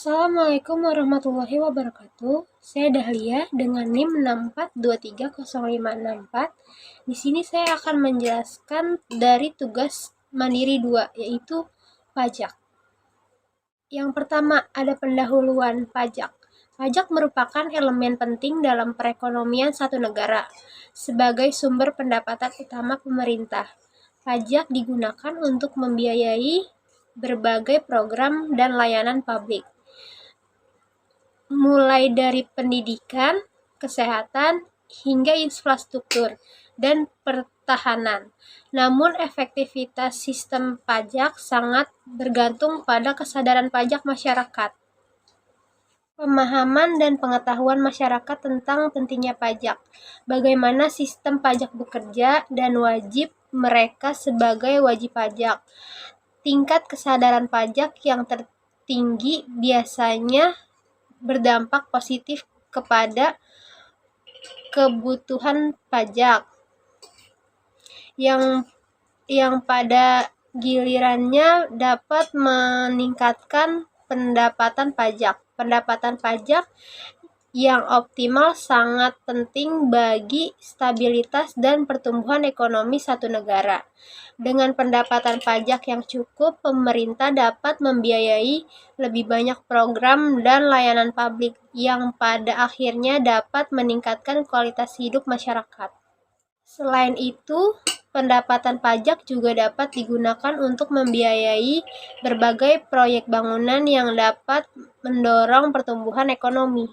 Assalamualaikum warahmatullahi wabarakatuh. Saya Dahlia dengan NIM 64230564. Di sini saya akan menjelaskan dari tugas mandiri 2, yaitu pajak. Yang pertama, ada pendahuluan pajak. Pajak merupakan elemen penting dalam perekonomian satu negara sebagai sumber pendapatan utama pemerintah. Pajak digunakan untuk membiayai berbagai program dan layanan publik, mulai dari pendidikan, kesehatan, hingga infrastruktur dan pertahanan. Namun efektivitas sistem pajak sangat bergantung pada kesadaran pajak masyarakat. Pemahaman dan pengetahuan masyarakat tentang pentingnya pajak, bagaimana sistem pajak bekerja, dan wajib mereka sebagai wajib pajak. Tingkat kesadaran pajak yang tertinggi biasanya berdampak positif kepada kebutuhan pajak, yang pada gilirannya dapat meningkatkan pendapatan pajak. Pendapatan pajak yang optimal sangat penting bagi stabilitas dan pertumbuhan ekonomi satu negara. Dengan pendapatan pajak yang cukup, pemerintah dapat membiayai lebih banyak program dan layanan publik yang pada akhirnya dapat meningkatkan kualitas hidup masyarakat. Selain itu, pendapatan pajak juga dapat digunakan untuk membiayai berbagai proyek bangunan yang dapat mendorong pertumbuhan ekonomi.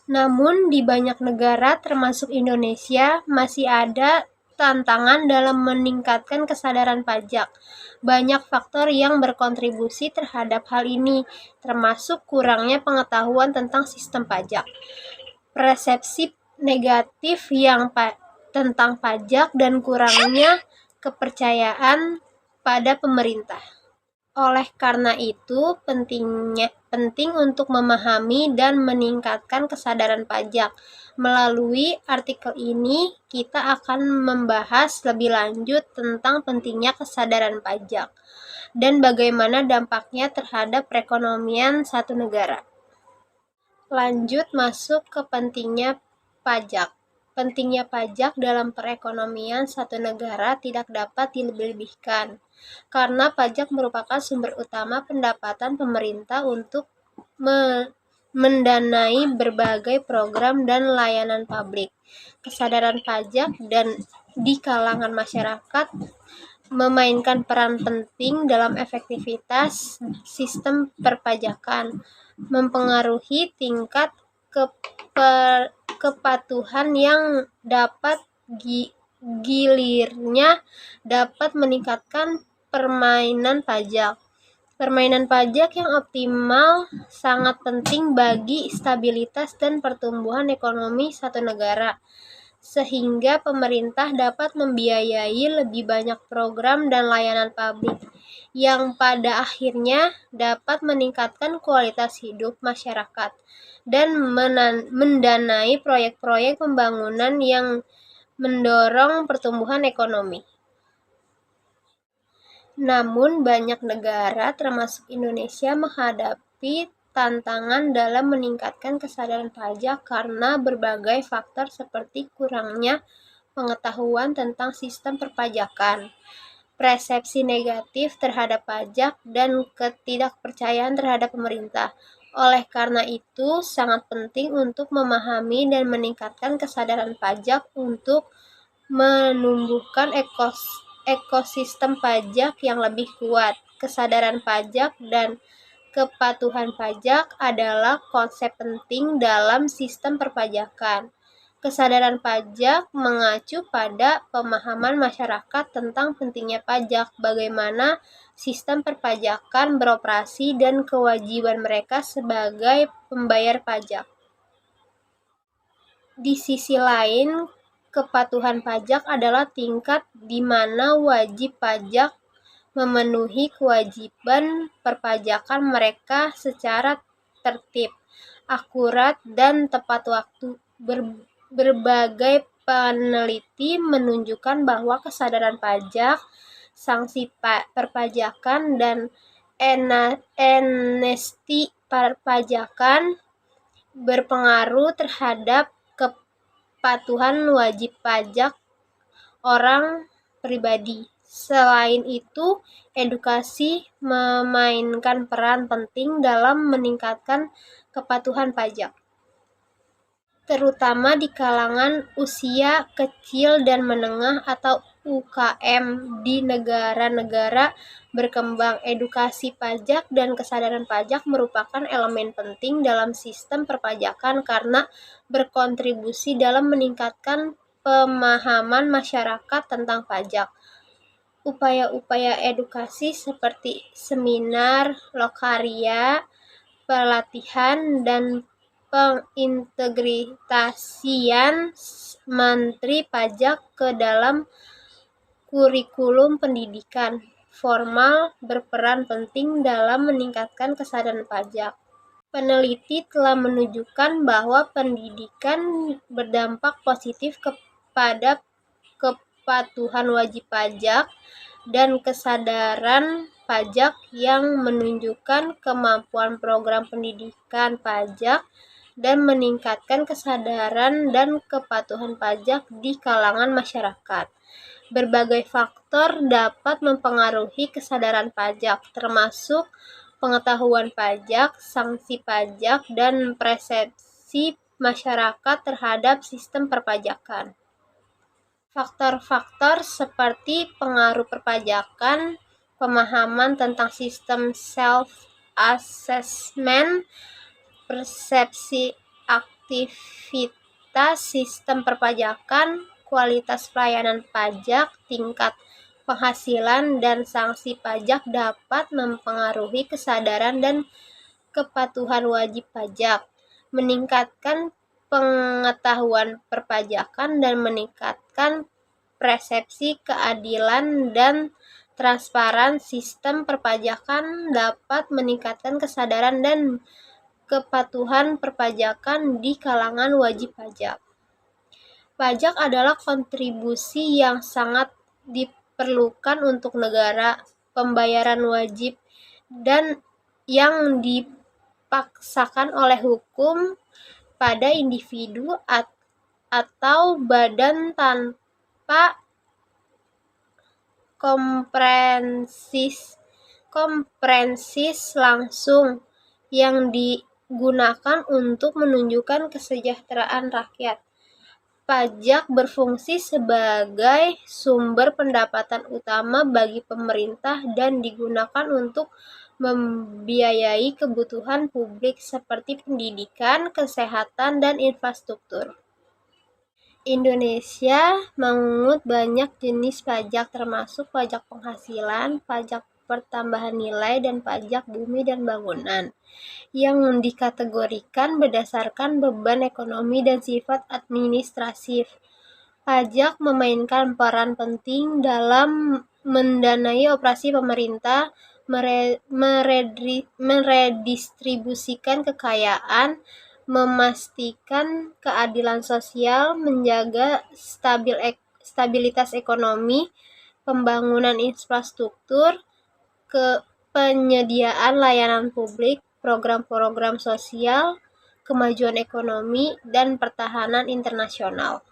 Namun, di banyak negara, termasuk Indonesia, masih ada tantangan dalam meningkatkan kesadaran pajak. Banyak faktor yang berkontribusi terhadap hal ini, termasuk kurangnya pengetahuan tentang sistem pajak, persepsi negatif tentang pajak, dan kurangnya kepercayaan pada pemerintah. Oleh karena itu, penting untuk memahami dan meningkatkan kesadaran pajak. Melalui artikel ini, kita akan membahas lebih lanjut tentang pentingnya kesadaran pajak dan bagaimana dampaknya terhadap perekonomian satu negara. Lanjut masuk ke pentingnya pajak. Pentingnya pajak dalam perekonomian satu negara tidak dapat dilebih-lebihkan, karena pajak merupakan sumber utama pendapatan pemerintah untuk mendanai berbagai program dan layanan publik. Kesadaran pajak dan di kalangan masyarakat memainkan peran penting dalam efektivitas sistem perpajakan, mempengaruhi tingkat kepatuhan yang dapat gilirnya dapat meningkatkan permainan pajak. Permainan pajak yang optimal sangat penting bagi stabilitas dan pertumbuhan ekonomi satu negara, sehingga pemerintah dapat membiayai lebih banyak program dan layanan publik yang pada akhirnya dapat meningkatkan kualitas hidup masyarakat dan mendanai proyek-proyek pembangunan yang mendorong pertumbuhan ekonomi. Namun, banyak negara, termasuk Indonesia, menghadapi tantangan dalam meningkatkan kesadaran pajak karena berbagai faktor seperti kurangnya pengetahuan tentang sistem perpajakan, persepsi negatif terhadap pajak, dan ketidakpercayaan terhadap pemerintah. Oleh karena itu, sangat penting untuk memahami dan meningkatkan kesadaran pajak untuk menumbuhkan ekosistem pajak yang lebih kuat. Kesadaran pajak dan kepatuhan pajak adalah konsep penting dalam sistem perpajakan. Kesadaran pajak mengacu pada pemahaman masyarakat tentang pentingnya pajak, bagaimana sistem perpajakan beroperasi, dan kewajiban mereka sebagai pembayar pajak. Di sisi lain, kepatuhan pajak adalah tingkat di mana wajib pajak memenuhi kewajiban perpajakan mereka secara tertib, akurat, dan tepat waktu. Berbagai peneliti menunjukkan bahwa kesadaran pajak, sanksi perpajakan, dan amnesti perpajakan berpengaruh terhadap kepatuhan wajib pajak orang pribadi. Selain itu, edukasi memainkan peran penting dalam meningkatkan kepatuhan pajak, terutama di kalangan usia kecil dan menengah atau UKM di negara-negara berkembang. Edukasi pajak dan kesadaran pajak merupakan elemen penting dalam sistem perpajakan karena berkontribusi dalam meningkatkan pemahaman masyarakat tentang pajak. Upaya-upaya edukasi seperti seminar, lokaria, pelatihan, dan pengintegrasian Menteri Pajak ke dalam kurikulum pendidikan formal berperan penting dalam meningkatkan kesadaran pajak. Peneliti telah menunjukkan bahwa pendidikan berdampak positif kepada kepatuhan wajib pajak dan kesadaran pajak yang menunjukkan kemampuan program pendidikan pajak dan meningkatkan kesadaran dan kepatuhan pajak di kalangan masyarakat. Berbagai faktor dapat mempengaruhi kesadaran pajak, termasuk pengetahuan pajak, sanksi pajak, dan persepsi masyarakat terhadap sistem perpajakan. Faktor-faktor seperti pengaruh perpajakan, pemahaman tentang sistem self-assessment, persepsi aktivitas sistem perpajakan, kualitas pelayanan pajak, tingkat penghasilan, dan sanksi pajak dapat mempengaruhi kesadaran dan kepatuhan wajib pajak, meningkatkan pengetahuan perpajakan, dan meningkatkan persepsi keadilan dan transparan sistem perpajakan dapat meningkatkan kesadaran dan kepatuhan perpajakan di kalangan wajib pajak. Pajak adalah kontribusi yang sangat diperlukan untuk negara, pembayaran wajib, dan yang dipaksakan oleh hukum pada individu atau badan tanpa komprehensis langsung yang digunakan untuk menunjukkan kesejahteraan rakyat. Pajak berfungsi sebagai sumber pendapatan utama bagi pemerintah dan digunakan untuk membiayai kebutuhan publik seperti pendidikan, kesehatan, dan infrastruktur. Indonesia mengungut banyak jenis pajak termasuk pajak penghasilan, pajak pertambahan nilai, dan pajak bumi dan bangunan yang dikategorikan berdasarkan beban ekonomi dan sifat administratif. Pajak memainkan peran penting dalam mendanai operasi pemerintah, meredistribusikan kekayaan, memastikan keadilan sosial, menjaga stabilitas ekonomi, pembangunan infrastruktur, penyediaan layanan publik, program-program sosial, kemajuan ekonomi, dan pertahanan internasional.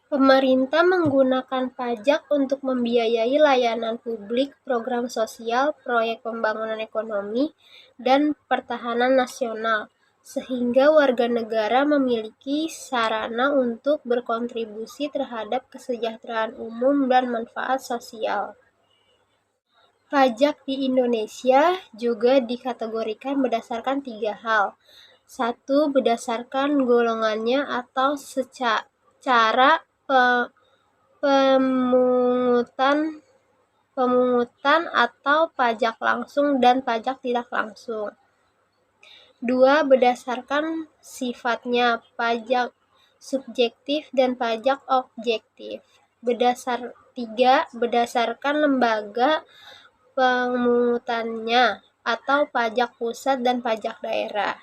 Pemerintah menggunakan pajak untuk membiayai layanan publik, program sosial, proyek pembangunan ekonomi, dan pertahanan nasional, sehingga warga negara memiliki sarana untuk berkontribusi terhadap kesejahteraan umum dan manfaat sosial. Pajak di Indonesia juga dikategorikan berdasarkan 3 hal. 1. Berdasarkan golongannya atau secara pemungutan atau pajak langsung dan pajak tidak langsung. 2. Berdasarkan sifatnya, pajak subjektif dan pajak objektif. 3. Berdasarkan lembaga pemungutannya atau pajak pusat dan pajak daerah.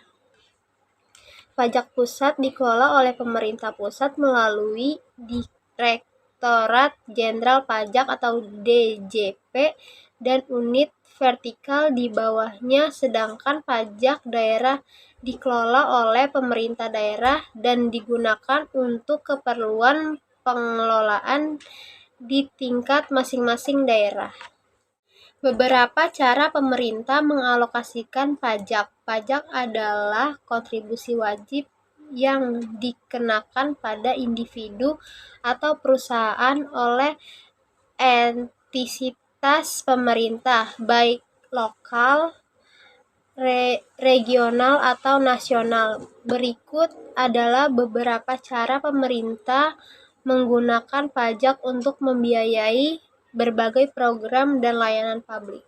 Pajak pusat dikelola oleh pemerintah pusat melalui Direktorat Jenderal Pajak atau DJP dan unit vertikal di bawahnya, sedangkan pajak daerah dikelola oleh pemerintah daerah dan digunakan untuk keperluan pengelolaan di tingkat masing-masing daerah. Beberapa cara pemerintah mengalokasikan pajak. Pajak adalah kontribusi wajib yang dikenakan pada individu atau perusahaan oleh entitas pemerintah, baik lokal, regional, atau nasional. Berikut adalah beberapa cara pemerintah menggunakan pajak untuk membiayai berbagai program dan layanan publik.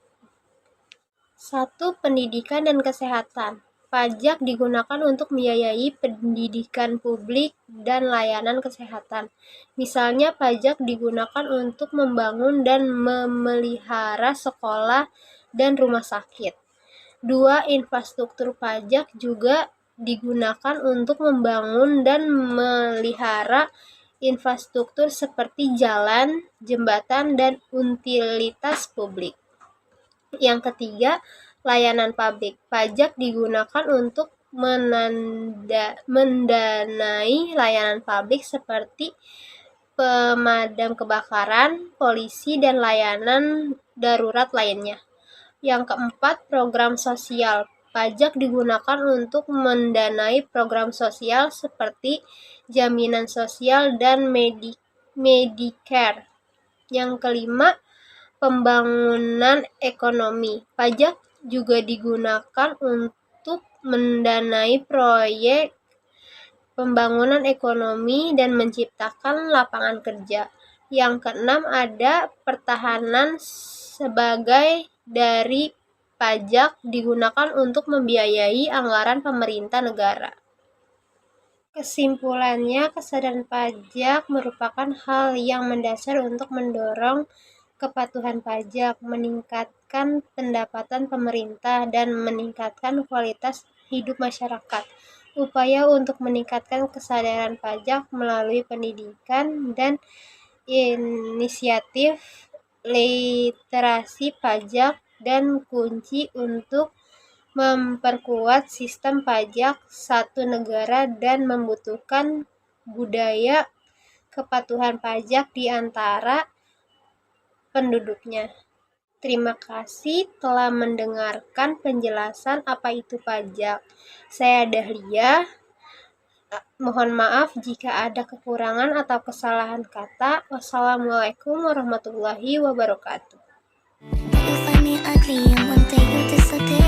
1. Pendidikan dan kesehatan. Pajak digunakan untuk membiayai pendidikan publik dan layanan kesehatan. Misalnya, pajak digunakan untuk membangun dan memelihara sekolah dan rumah sakit. 2. Infrastruktur. Pajak juga digunakan untuk membangun dan memelihara infrastruktur seperti jalan, jembatan, dan utilitas publik. Yang ketiga, layanan publik. Pajak digunakan untuk mendanai layanan publik seperti pemadam kebakaran, polisi, dan layanan darurat lainnya. Yang keempat, program sosial. Pajak digunakan untuk mendanai program sosial seperti jaminan sosial dan Medicare. Yang kelima, pembangunan ekonomi. Pajak juga digunakan untuk mendanai proyek pembangunan ekonomi dan menciptakan lapangan kerja. Yang keenam, ada pertahanan. Sebagai dari pajak digunakan untuk membiayai anggaran pemerintah negara. Kesimpulannya, kesadaran pajak merupakan hal yang mendasar untuk mendorong kepatuhan pajak, meningkatkan pendapatan pemerintah, dan meningkatkan kualitas hidup masyarakat. Upaya untuk meningkatkan kesadaran pajak melalui pendidikan dan inisiatif literasi pajak dan kunci untuk memperkuat sistem pajak satu negara dan membutuhkan budaya kepatuhan pajak di antara penduduknya. Terima kasih telah mendengarkan penjelasan apa itu pajak. Saya Dahlia. Mohon maaf jika ada kekurangan atau kesalahan kata. Wassalamualaikum warahmatullahi wabarakatuh. You find me ugly and one day you disappear.